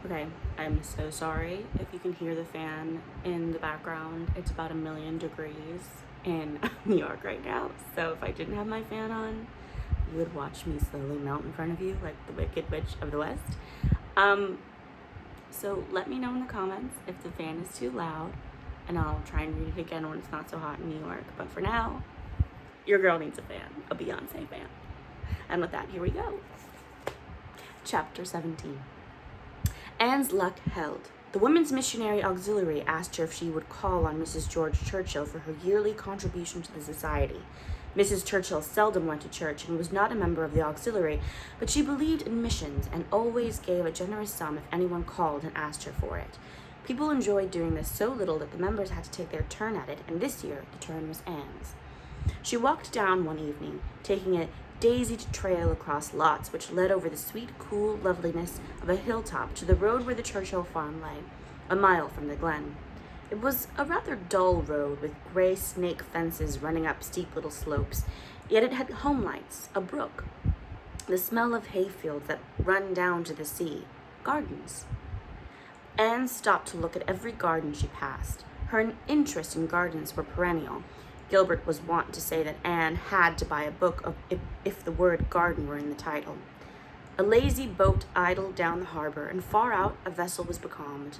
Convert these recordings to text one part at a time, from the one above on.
Okay, I'm so sorry if you can hear the fan in the background. It's about 1,000,000 degrees in New York right now. So if I didn't have my fan on, you would watch me slowly melt in front of you like the Wicked Witch of the West. Um, so let me know in the comments if the fan is too loud, and I'll try and read it again when it's not so hot in New York. But for now, your girl needs a fan, a Beyonce fan. And with that, here we go. Chapter 17. Anne's luck held. The Women's Missionary Auxiliary asked her if she would call on Mrs. George Churchill for her yearly contribution to the society. Mrs. Churchill seldom went to church and was not a member of the auxiliary, but she believed in missions and always gave a generous sum if anyone called and asked her for it. People enjoyed doing this so little that the members had to take their turn at it, and this year the turn was Anne's. She walked down one evening, taking a daisied trail across lots which led over the sweet, cool loveliness of a hilltop to the road where the Churchill farm lay, a mile from the glen. It was a rather dull road with gray snake fences running up steep little slopes, yet it had home lights, a brook, the smell of hayfields that run down to the sea, gardens. Anne stopped to look at every garden she passed. Her interest in gardens were perennial. Gilbert was wont to say that Anne had to buy a book of if the word garden were in the title. A lazy boat idled down the harbor, and far out a vessel was becalmed.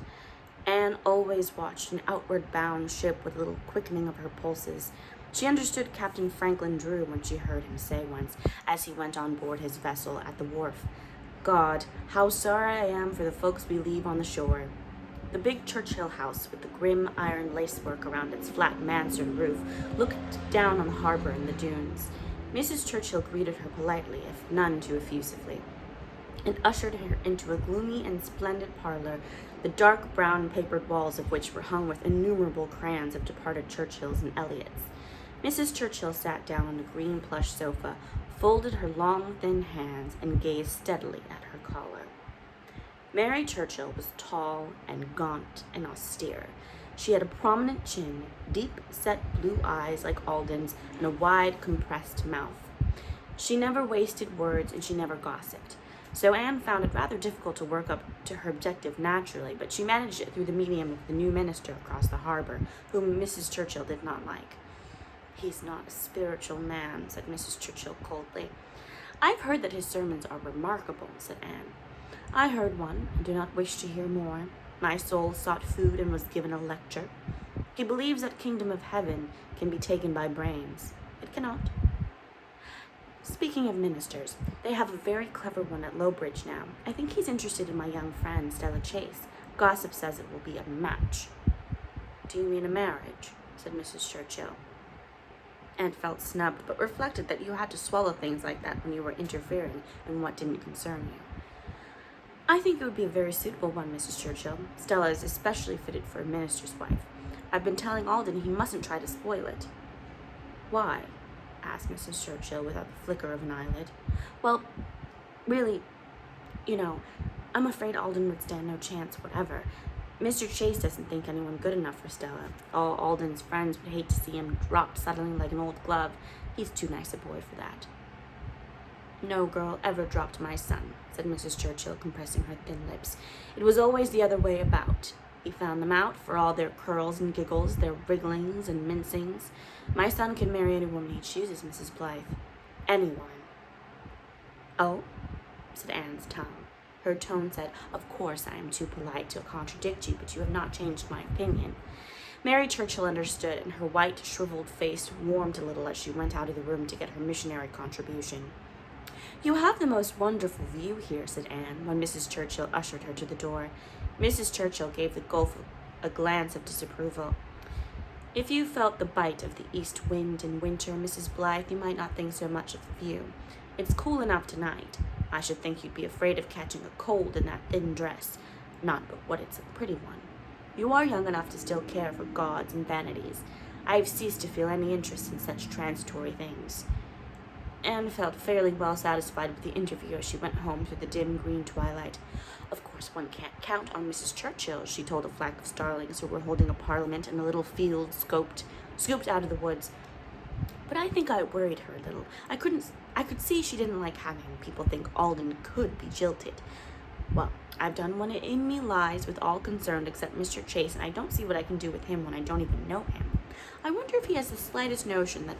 Anne always watched an outward-bound ship with a little quickening of her pulses. She understood Captain Franklin Drew when she heard him say once, as he went on board his vessel at the wharf, "God, how sorry I am for the folks we leave on the shore." The big Churchill house, with the grim iron lacework around its flat mansard roof, looked down on the harbor and the dunes. Mrs. Churchill greeted her politely, if none too effusively, and ushered her into a gloomy and splendid parlor, the dark brown papered walls of which were hung with innumerable crayons of departed Churchills and Eliots. Mrs. Churchill sat down on a green plush sofa, folded her long, thin hands, and gazed steadily at her caller. Mary Churchill was tall and gaunt and austere. She had a prominent chin, deep-set blue eyes like Alden's, and a wide, compressed mouth. She never wasted words, and she never gossiped. So Anne found it rather difficult to work up to her objective naturally, but she managed it through the medium of the new minister across the harbor, whom Mrs. Churchill did not like. "He's not a spiritual man," said Mrs. Churchill coldly. "I've heard that his sermons are remarkable," said Anne. "I heard one, and do not wish to hear more. My soul sought food and was given a lecture. He believes that kingdom of heaven can be taken by brains. It cannot. Speaking of ministers, they have a very clever one at Lowbridge now. I think he's interested in my young friend, Stella Chase. Gossip says it will be a match." "Do you mean a marriage?" said Mrs. Churchill. Anne felt snubbed, but reflected that you had to swallow things like that when you were interfering in what didn't concern you. "I think it would be a very suitable one, Mrs. Churchill. Stella is especially fitted for a minister's wife. I've been telling Alden he mustn't try to spoil it." "Why?" asked Mrs. Churchill without the flicker of an eyelid. "Well, really, I'm afraid Alden would stand no chance whatever. Mr. Chase doesn't think anyone good enough for Stella. All Alden's friends would hate to see him dropped suddenly like an old glove. He's too nice a boy for that." "No girl ever dropped my son," said Mrs. Churchill, compressing her thin lips. "It was always the other way about. He found them out, for all their curls and giggles, their wrigglings and mincings. My son can marry any woman he chooses, Mrs. Blythe. Anyone." "Oh?" said Anne's tongue. Her tone said, "Of course I am too polite to contradict you, but you have not changed my opinion." Mary Churchill understood, and her white, shriveled face warmed a little as she went out of the room to get her missionary contribution. "You have the most wonderful view here," said Anne, when Mrs. Churchill ushered her to the door. Mrs. Churchill gave the gulf a glance of disapproval. "If you felt the bite of the east wind in winter, Mrs. Blythe, you might not think so much of the view. It's cool enough tonight. I should think you'd be afraid of catching a cold in that thin dress. Not but what it's a pretty one. You are young enough to still care for gods and vanities. I have ceased to feel any interest in such transitory things." Anne felt fairly well satisfied with the interview as she went home through the dim green twilight. "Of course one can't count on Mrs. Churchill," she told a flock of starlings who were holding a parliament in a little field scooped out of the woods. "But I think I worried her a little. I could see she didn't like having people think Alden could be jilted. Well, I've done what in me lies with all concerned except Mr. Chase, and I don't see what I can do with him when I don't even know him. I wonder if he has the slightest notion that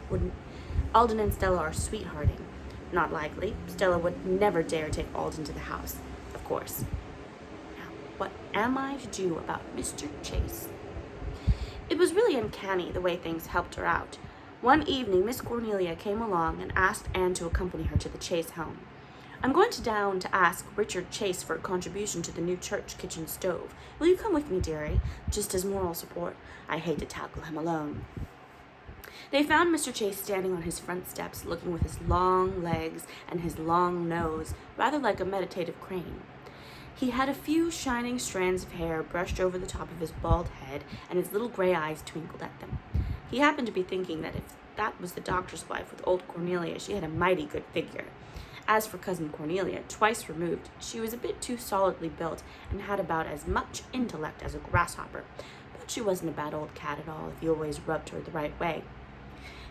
Alden and Stella are sweethearting. Not likely. Stella would never dare take Alden to the house, of course. Now, what am I to do about Mr. Chase? It was really uncanny the way things helped her out. One evening, Miss Cornelia came along and asked Anne to accompany her to the Chase home. I'm going down to ask Richard Chase for a contribution to the new church kitchen stove. Will you come with me, dearie? Just as moral support. I hate to tackle him alone. They found Mr. Chase standing on his front steps, looking with his long legs and his long nose, rather like a meditative crane. He had a few shining strands of hair brushed over the top of his bald head, and his little gray eyes twinkled at them. He happened to be thinking that if that was the doctor's wife with old Cornelia, she had a mighty good figure. As for Cousin Cornelia, twice removed, she was a bit too solidly built and had about as much intellect as a grasshopper, but she wasn't a bad old cat at all if you always rubbed her the right way.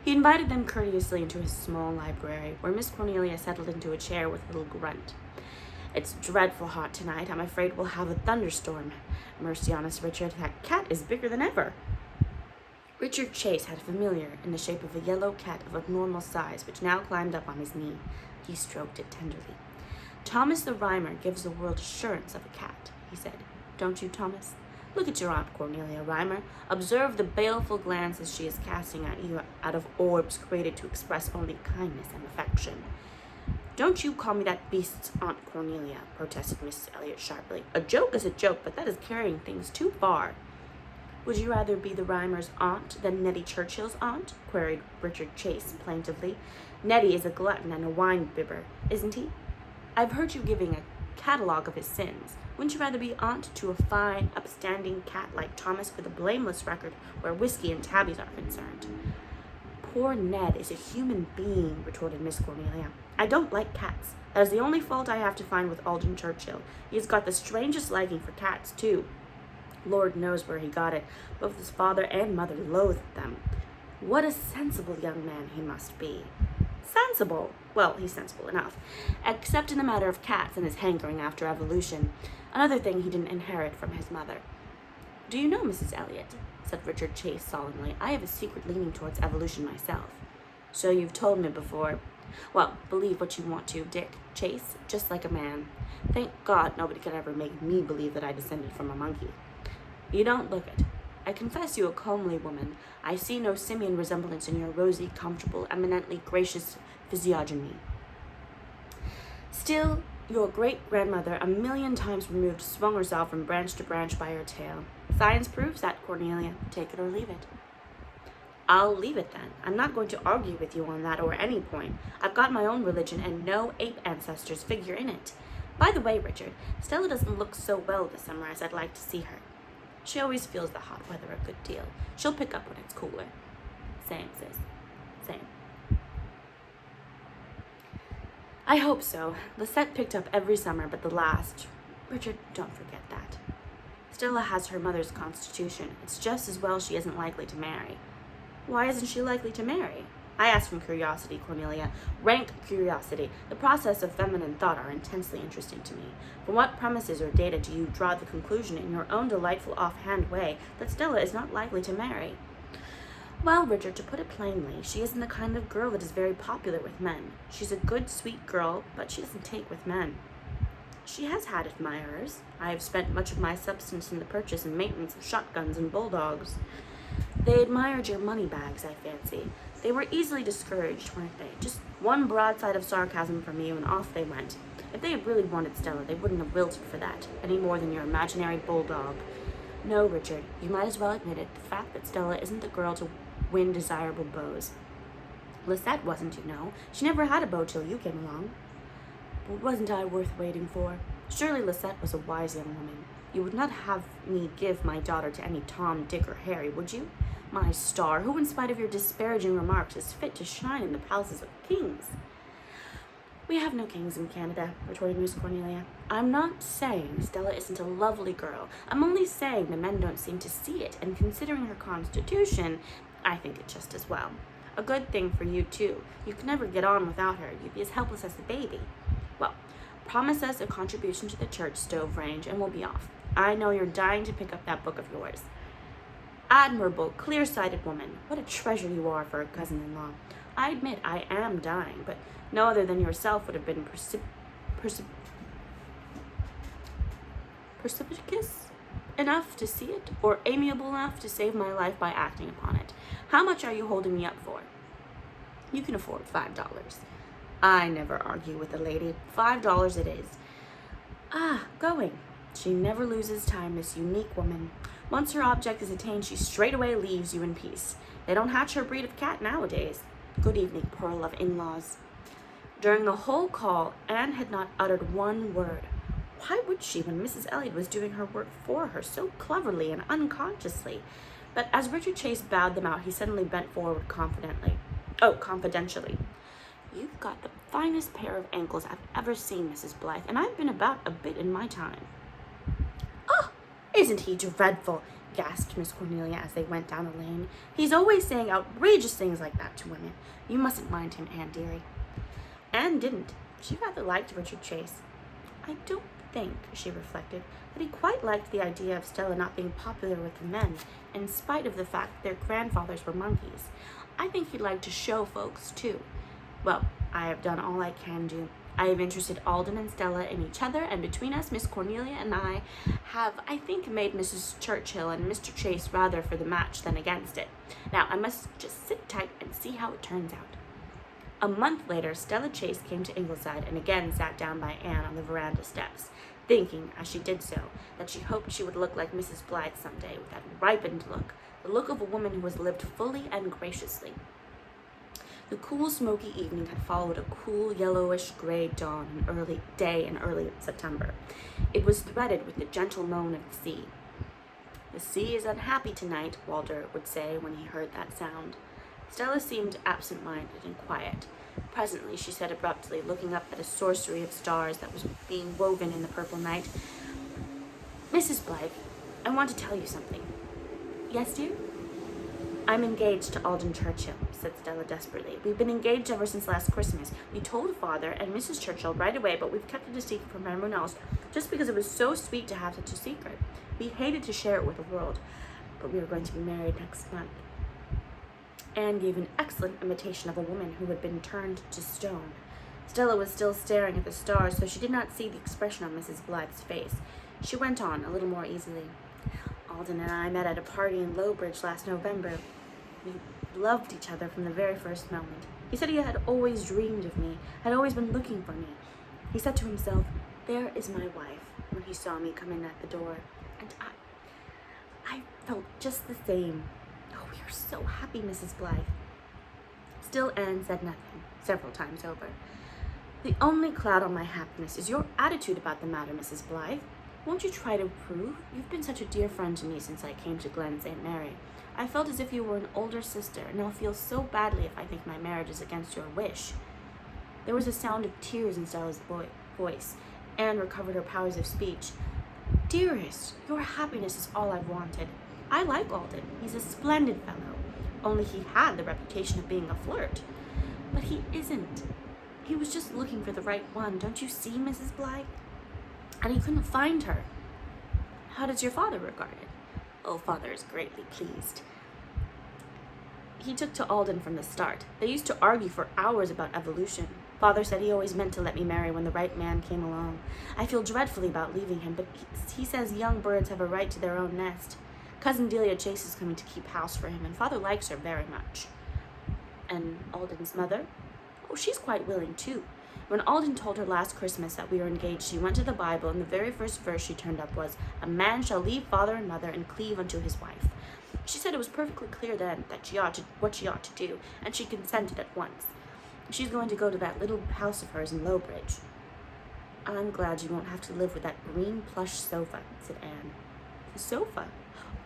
He invited them courteously into his small library, where Miss Cornelia settled into a chair with a little grunt. It's dreadful hot tonight. I'm afraid we'll have a thunderstorm. Mercy on us, Richard. That cat is bigger than ever. Richard Chase had a familiar in the shape of a yellow cat of abnormal size, which now climbed up on his knee. He stroked it tenderly. Thomas the Rhymer gives the world assurance of a cat, he said. Don't you, Thomas? Look at your Aunt Cornelia, Rhymer. Observe the baleful glances she is casting at you out of orbs created to express only kindness and affection. Don't you call me that beast's Aunt Cornelia, protested Mrs. Elliot sharply. A joke is a joke, but that is carrying things too far. Would you rather be the Rhymer's aunt than Nettie Churchill's aunt? Queried Richard Chase plaintively. Nettie is a glutton and a wine-bibber, isn't he? I've heard you giving a catalogue of his sins. Wouldn't you rather be aunt to a fine, upstanding cat like Thomas with a blameless record where whiskey and tabbies are concerned? Poor Ned is a human being, retorted Miss Cornelia. I don't like cats. That is the only fault I have to find with Alden Churchill. He has got the strangest liking for cats, too. Lord knows where he got it. Both his father and mother loathed them. What a sensible young man he must be. Sensible? Well, he's sensible enough. Except in the matter of cats and his hankering after evolution. Another thing he didn't inherit from his mother. Do you know, Mrs. Elliot, said Richard Chase solemnly, I have a secret leaning towards evolution myself. So you've told me before. Well, believe what you want to, Dick. Chase, just like a man. Thank God nobody could ever make me believe that I descended from a monkey. You don't look it. I confess you a comely woman. I see no simian resemblance in your rosy, comfortable, eminently gracious physiognomy. Still, your great-grandmother, a million times removed, swung herself from branch to branch by her tail. Science proves that, Cornelia. Take it or leave it. I'll leave it then. I'm not going to argue with you on that or any point. I've got my own religion and no ape ancestors figure in it. By the way, Richard, Stella doesn't look so well this summer as I'd like to see her. She always feels the hot weather a good deal. She'll pick up when it's cooler. Same, sis. Same. I hope so. Lisette picked up every summer but the last. Richard, don't forget that. Stella has her mother's constitution. It's just as well she isn't likely to marry. Why isn't she likely to marry? I ask from curiosity, Cornelia. Rank curiosity. The process of feminine thought are intensely interesting to me. From what premises or data do you draw the conclusion in your own delightful offhand way that Stella is not likely to marry? Well, Richard, to put it plainly, she isn't the kind of girl that is very popular with men. She's a good, sweet girl, but she doesn't take with men. She has had admirers. I have spent much of my substance in the purchase and maintenance of shotguns and bulldogs. They admired your money bags, I fancy. They were easily discouraged, weren't they? Just one broadside of sarcasm from you, and off they went. If they had really wanted Stella, they wouldn't have wilted for that, any more than your imaginary bulldog. No, Richard, you might as well admit it, the fact that Stella isn't the girl to win desirable beaux. Lisette wasn't, you know. She never had a beau till you came along. But wasn't I worth waiting for? Surely Lisette was a wise young woman. You would not have me give my daughter to any Tom, Dick, or Harry, would you? My star, who in spite of your disparaging remarks is fit to shine in the palaces of kings? We have no kings in Canada, retorted Miss Cornelia. I'm not saying Stella isn't a lovely girl. I'm only saying the men don't seem to see it, and considering her constitution, I think it just as well. A good thing for you, too. You could never get on without her. You'd be as helpless as the baby. Well, Promise us a contribution to the church stove range and we'll be off. I know you're dying to pick up that book of yours. Admirable, clear-sighted woman. What a treasure you are for a cousin-in-law. I admit I am dying, but no other than yourself would have been perspicacious enough to see it, or amiable enough to save my life by acting upon it. How much are you holding me up for? You can afford $5. I never argue with a lady. $5 it is. Going. She never loses time, this unique woman. Once her object is attained, she straightway leaves you in peace. They don't hatch her breed of cat nowadays. Good evening, pearl of in-laws. During the whole call, Anne had not uttered one word. Why would she when Mrs. Elliot was doing her work for her so cleverly and unconsciously? But as Richard Chase bowed them out, he suddenly bent forward confidentially. You've got the finest pair of ankles I've ever seen, Mrs. Blythe, and I've been about a bit in my time. Oh, isn't he dreadful? Gasped Miss Cornelia as they went down the lane. He's always saying outrageous things like that to women. You mustn't mind him, Anne dearie. Anne didn't. She rather liked Richard Chase. I don't think, she reflected, that he quite liked the idea of Stella not being popular with the men, in spite of the fact that their grandfathers were monkeys. I think he liked to show folks, too. Well, I have done all I can do. I have interested Alden and Stella in each other, and between us, Miss Cornelia and I have, I think, made Mrs. Churchill and Mr. Chase rather for the match than against it. Now, I must just sit tight and see how it turns out. A month later, Stella Chase came to Ingleside and again sat down by Anne on the veranda steps, thinking, as she did so, that she hoped she would look like Mrs. Blythe someday, with that ripened look, the look of a woman who has lived fully and graciously. The cool, smoky evening had followed a cool, yellowish-gray dawn in early September. It was threaded with the gentle moan of the sea. The sea is unhappy tonight, Walter would say when he heard that sound. Stella seemed absent-minded and quiet. Presently, she said abruptly, looking up at a sorcery of stars that was being woven in the purple night, Mrs. Blythe, I want to tell you something. Yes, dear? I'm engaged to Alden Churchill, said Stella desperately. We've been engaged ever since last Christmas. We told Father and Mrs. Churchill right away, but we've kept it a secret from everyone else, just because it was so sweet to have such a secret. We hated to share it with the world, but we are going to be married next month. Anne gave an excellent imitation of a woman who had been turned to stone. Stella was still staring at the stars, so she did not see the expression on Mrs. Blythe's face. She went on, a little more easily. Alden and I met at a party in Lowbridge last November. We loved each other from the very first moment. He said he had always dreamed of me, had always been looking for me. He said to himself, there is my wife, when he saw me come in at the door. And I felt just the same. Oh, we are so happy, Mrs. Blythe. Still, Anne said nothing, several times over. The only cloud on my happiness is your attitude about the matter, Mrs. Blythe. Won't you try to improve? You've been such a dear friend to me since I came to Glen St. Mary. I felt as if you were an older sister, and I'll feel so badly if I think my marriage is against your wish. There was a sound of tears in Stella's voice. Anne recovered her powers of speech. Dearest, your happiness is all I've wanted. I like Alden. He's a splendid fellow. Only he had the reputation of being a flirt. But he isn't. He was just looking for the right one. Don't you see, Mrs. Blythe? And he couldn't find her. How does your father regard it? Oh, Father is greatly pleased. He took to Alden from the start. They used to argue for hours about evolution. Father said he always meant to let me marry when the right man came along. I feel dreadfully about leaving him, but he says young birds have a right to their own nest. Cousin Delia Chase is coming to keep house for him, and Father likes her very much. And Alden's mother? Oh, she's quite willing, too. When Alden told her last Christmas that we were engaged, she went to the Bible, and the very first verse she turned up was, a man shall leave father and mother and cleave unto his wife. She said it was perfectly clear then that what she ought to do, and she consented at once. She's going to go to that little house of hers in Lowbridge. I'm glad you won't have to live with that green plush sofa, said Anne. The sofa?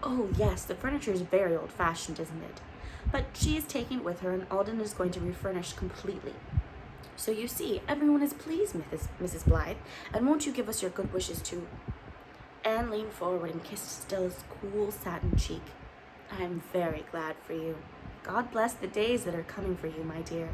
Oh, yes, the furniture is very old-fashioned, isn't it? But she is taking it with her, and Alden is going to refurnish completely. So you see, everyone is pleased, Mrs. Blythe, and won't you give us your good wishes, too? Anne leaned forward and kissed Stella's cool satin cheek. I am very glad for you. God bless the days that are coming for you, my dear.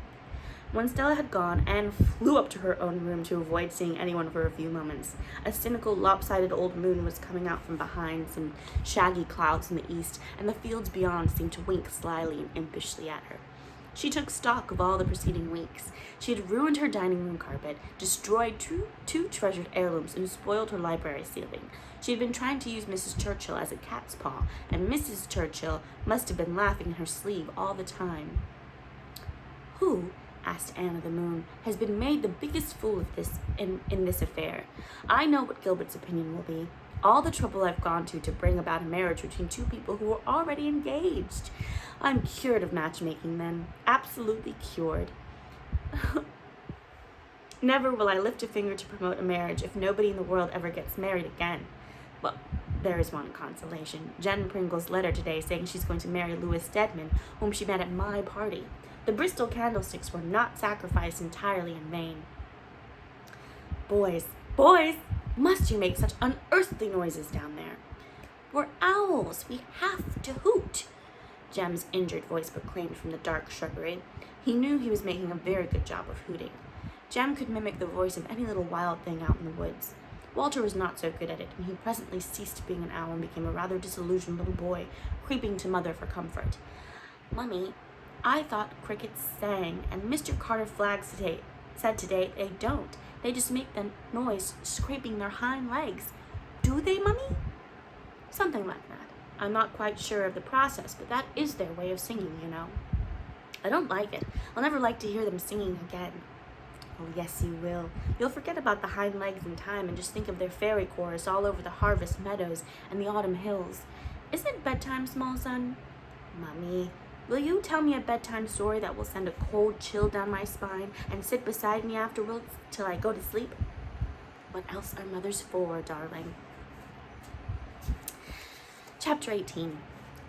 When Stella had gone, Anne flew up to her own room to avoid seeing anyone for a few moments. A cynical, lopsided old moon was coming out from behind some shaggy clouds in the east, and the fields beyond seemed to wink slyly and impishly at her. She took stock of all the preceding weeks. She had ruined her dining room carpet, destroyed two treasured heirlooms, and spoiled her library ceiling. She had been trying to use Mrs. Churchill as a cat's paw, and Mrs. Churchill must have been laughing in her sleeve all the time. "Who," asked Anne of the Moon, "has been made the biggest fool of in this affair? I know what Gilbert's opinion will be. All the trouble I've gone to bring about a marriage between two people who are already engaged. I'm cured of matchmaking, then. Absolutely cured. Never will I lift a finger to promote a marriage if nobody in the world ever gets married again. Well, there is one consolation. Jen Pringle's letter today saying she's going to marry Louis Stedman, whom she met at my party. The Bristol candlesticks were not sacrificed entirely in vain." Boys, must you make such unearthly noises down there?" "We're owls. We have to hoot," Jem's injured voice proclaimed from the dark shrubbery. He knew he was making a very good job of hooting. Jem could mimic the voice of any little wild thing out in the woods. Walter was not so good at it, and he presently ceased being an owl and became a rather disillusioned little boy, creeping to Mother for comfort. "Mummy, I thought crickets sang, and Mr. Carter Flagg said today they don't. They just make the noise scraping their hind legs. Do they, Mummy?" "Something like that. I'm not quite sure of the process, but that is their way of singing, you know." "I don't like it. I'll never like to hear them singing again." "Oh, yes, you will. You'll forget about the hind legs in time and just think of their fairy chorus all over the harvest meadows and the autumn hills. Isn't it bedtime, small son?" "Mummy, will you tell me a bedtime story that will send a cold chill down my spine and sit beside me afterwards till I go to sleep?" "What else are mothers for, darling?" Chapter 18.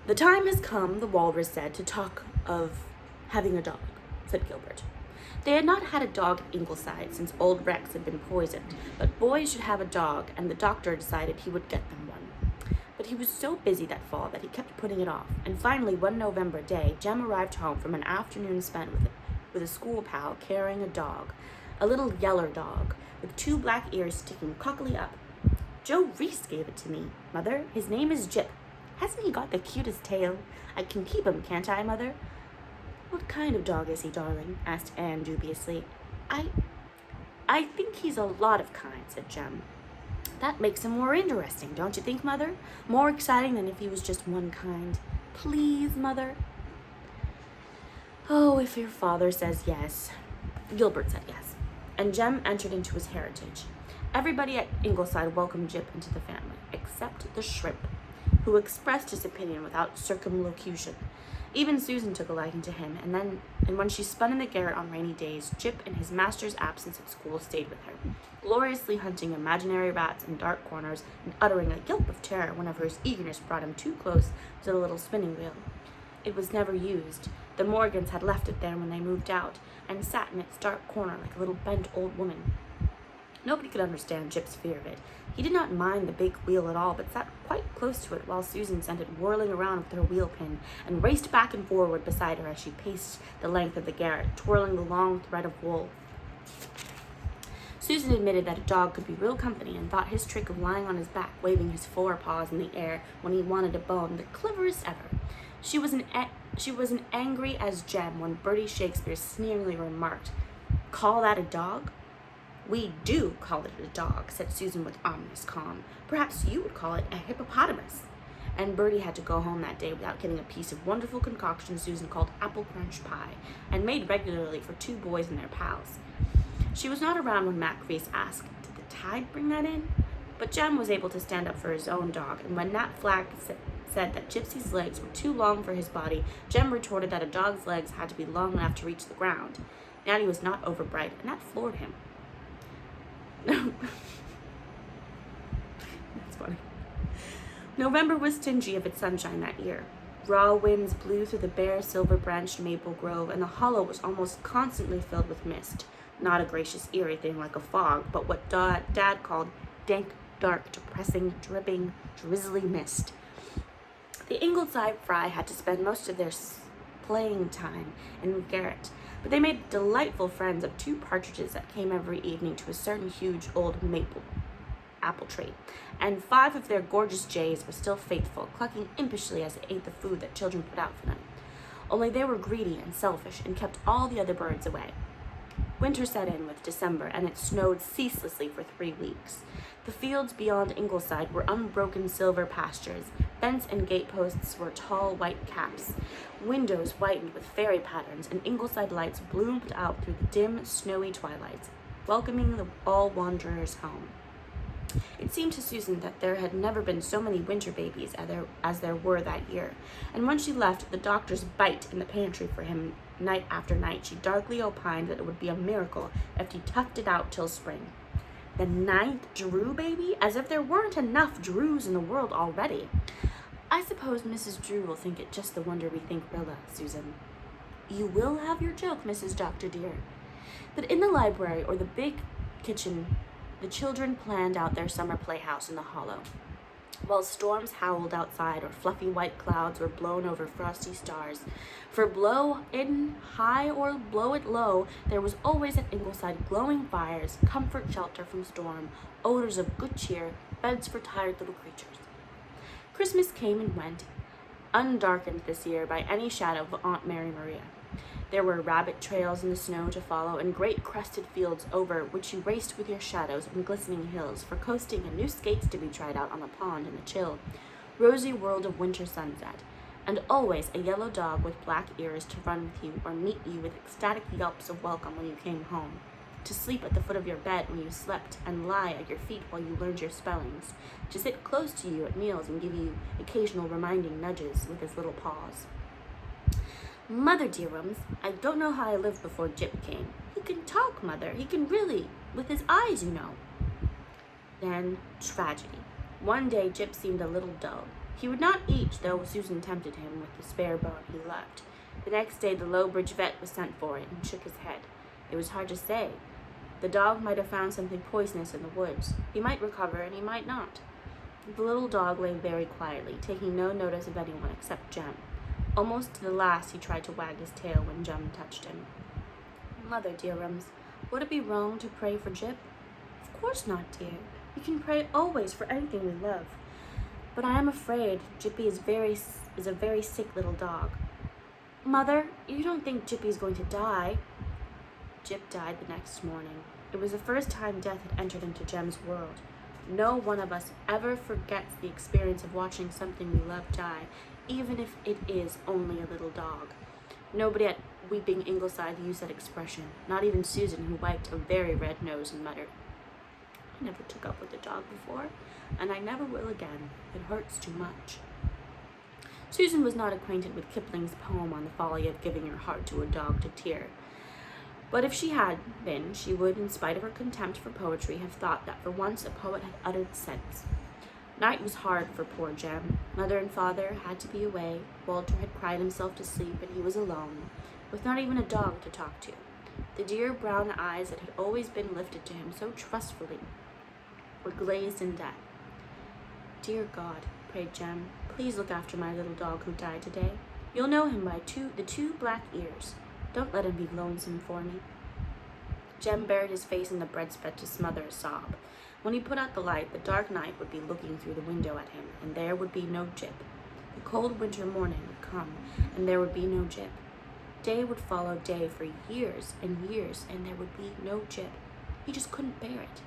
"The time has come," the walrus said, "to talk of having a dog," said Gilbert. They had not had a dog at Ingleside since old Rex had been poisoned, but boys should have a dog, and the doctor decided he would get them one. But he was so busy that fall that he kept putting it off, and finally one November day, Jem arrived home from an afternoon spent with a school pal carrying a dog, a little yeller dog, with two black ears sticking cockily up. "Joe Reese gave it to me, Mother. His name is Jip. Hasn't he got the cutest tail? I can keep him, can't I, Mother?" "What kind of dog is he, darling?" asked Anne dubiously. I think he's a lot of kinds," said Jem. "That makes him more interesting, don't you think, Mother? More exciting than if he was just one kind. Please, Mother." "Oh, if your father says yes." Gilbert said yes, and Jem entered into his heritage. Everybody at Ingleside welcomed Jip into the family, except the shrimp, who expressed his opinion without circumlocution. Even Susan took a liking to him, and when she spun in the garret on rainy days, Jip, in his master's absence at school, stayed with her, gloriously hunting imaginary rats in dark corners and uttering a yelp of terror whenever his eagerness brought him too close to the little spinning wheel. It was never used. The Morgans had left it there when they moved out, and sat in its dark corner like a little bent old woman. Nobody could understand Jip's fear of it. He did not mind the big wheel at all, but sat quite close to it while Susan sent it whirling around with her wheel pin, and raced back and forward beside her as she paced the length of the garret, twirling the long thread of wool. Susan admitted that a dog could be real company, and thought his trick of lying on his back, waving his forepaws in the air when he wanted a bone, the cleverest ever. She was as angry as Jem when Bertie Shakespeare sneeringly remarked, "Call that a dog?" "We do call it a dog," said Susan with ominous calm. "Perhaps you would call it a hippopotamus." And Bertie had to go home that day without getting a piece of wonderful concoction Susan called apple crunch pie, and made regularly for two boys and their pals. She was not around when Mac Reese asked, "Did the tide bring that in?" But Jem was able to stand up for his own dog, and when Nat Flagg said that Gypsy's legs were too long for his body, Jem retorted that a dog's legs had to be long enough to reach the ground. Natty was not overbright, and that floored him. That's funny. November was stingy of its sunshine that year. Raw winds blew through the bare, silver-branched maple grove, and the hollow was almost constantly filled with mist. Not a gracious, eerie thing like a fog, but what Dad called dank, dark, depressing, dripping, drizzly mist. The Ingleside Fry had to spend most of their playing time in the garret. But they made delightful friends of 2 partridges that came every evening to a certain huge old maple apple tree, and 5 of their gorgeous jays were still faithful, clucking impishly as they ate the food that children put out for them. Only they were greedy and selfish and kept all the other birds away. Winter set in with December, and it snowed ceaselessly for 3 weeks. The fields beyond Ingleside were unbroken silver pastures. Fence and gateposts were tall white caps. Windows whitened with fairy patterns, and Ingleside lights bloomed out through the dim, snowy twilights, welcoming all wanderers home. It seemed to Susan that there had never been so many winter babies as there were that year, and when she left the doctor's bite in the pantry for him night after night, she darkly opined that it would be a miracle if he toughed it out till spring. The 9th Drew baby? As if there weren't enough Drews in the world already. I suppose Mrs. Drew will think it just the wonder we think Rilla, Susan. You will have your joke, Mrs. Doctor dear. But in the library or the big kitchen, the children planned out their summer playhouse in the hollow. While storms howled outside or fluffy white clouds were blown over frosty stars, for blow it high or blow it low, there was always at Ingleside glowing fires, comfort shelter from storm, odors of good cheer, beds for tired little creatures. Christmas came and went, undarkened this year by any shadow of Aunt Mary Maria. There were rabbit trails in the snow to follow, and great crested fields over which you raced with your shadows and glistening hills, for coasting and new skates to be tried out on the pond in the chill, rosy world of winter sunset, and always a yellow dog with black ears to run with you or meet you with ecstatic yelps of welcome when you came home, to sleep at the foot of your bed when you slept and lie at your feet while you learned your spellings, to sit close to you at meals and give you occasional reminding nudges with his little paws. Mother dearums, I don't know how I lived before Jip came. He can talk, Mother. He can really, with his eyes, you know. Then, tragedy. One day, Jip seemed a little dull. He would not eat, though Susan tempted him with the spare bone he loved. The next day, the Lowbridge vet was sent for it and shook his head. It was hard to say. The dog might have found something poisonous in the woods. He might recover, and he might not. The little dog lay very quietly, taking no notice of anyone except Jem. Almost to the last, he tried to wag his tail when Jem touched him. Mother dearums, would it be wrong to pray for Jip? Of course not, dear. We can pray always for anything we love. But I am afraid Jippy is a very sick little dog. Mother, you don't think Jippy is going to die? Jip died the next morning. It was the first time death had entered into Jem's world. No one of us ever forgets the experience of watching something we love die, even if it is only a little dog. Nobody at Weeping Ingleside used that expression, not even Susan, who wiped a very red nose and muttered, I never took up with a dog before, and I never will again. It hurts too much. Susan was not acquainted with Kipling's poem on the folly of giving your heart to a dog to tear. But if she had been, she would, in spite of her contempt for poetry, have thought that for once a poet had uttered sense. Night was hard for poor Jem. Mother and father had to be away. Walter had cried himself to sleep, and he was alone, with not even a dog to talk to. The dear brown eyes that had always been lifted to him so trustfully were glazed in death. Dear God, prayed Jem, please look after my little dog who died today. You'll know him by the two black ears. Don't let him be lonesome for me. Jem buried his face in the breadsped to smother a sob. When he put out the light, the dark night would be looking through the window at him, and there would be no Jip. The cold winter morning would come, and there would be no Jip. Day would follow day for years and years, and there would be no Jip. He just couldn't bear it.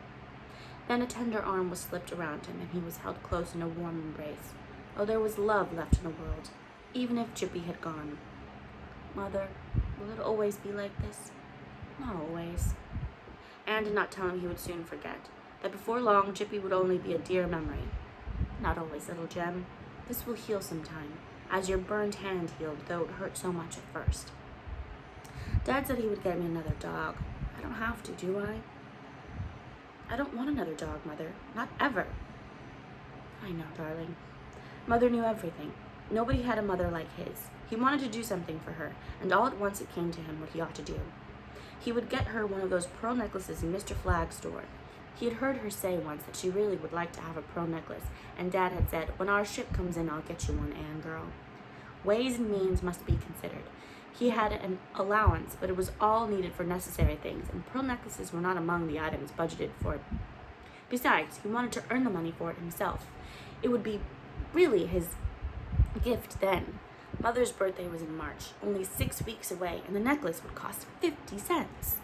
Then a tender arm was slipped around him, and he was held close in a warm embrace. Oh, there was love left in the world, even if Jippy had gone. Mother, will it always be like this? Not always. Anne did not tell him he would soon forget, that before long Jippy would only be a dear memory. Not always, little Jem. This will heal some time, as your burned hand healed, though it hurt so much at first. Dad said he would get me another dog. I don't have to, do I? I don't want another dog, Mother. Not ever. I know, darling. Mother knew everything. Nobody had a mother like his. He wanted to do something for her, and all at once it came to him what he ought to do. He would get her one of those pearl necklaces in Mr. Flagg's store. He had heard her say once that she really would like to have a pearl necklace, and Dad had said, when our ship comes in, I'll get you one, Anne girl. Ways and means must be considered. He had an allowance, but it was all needed for necessary things, and pearl necklaces were not among the items budgeted for. Besides, he wanted to earn the money for it himself. It would be really his gift then. Mother's birthday was in March, only 6 weeks away, and the necklace would cost 50 cents.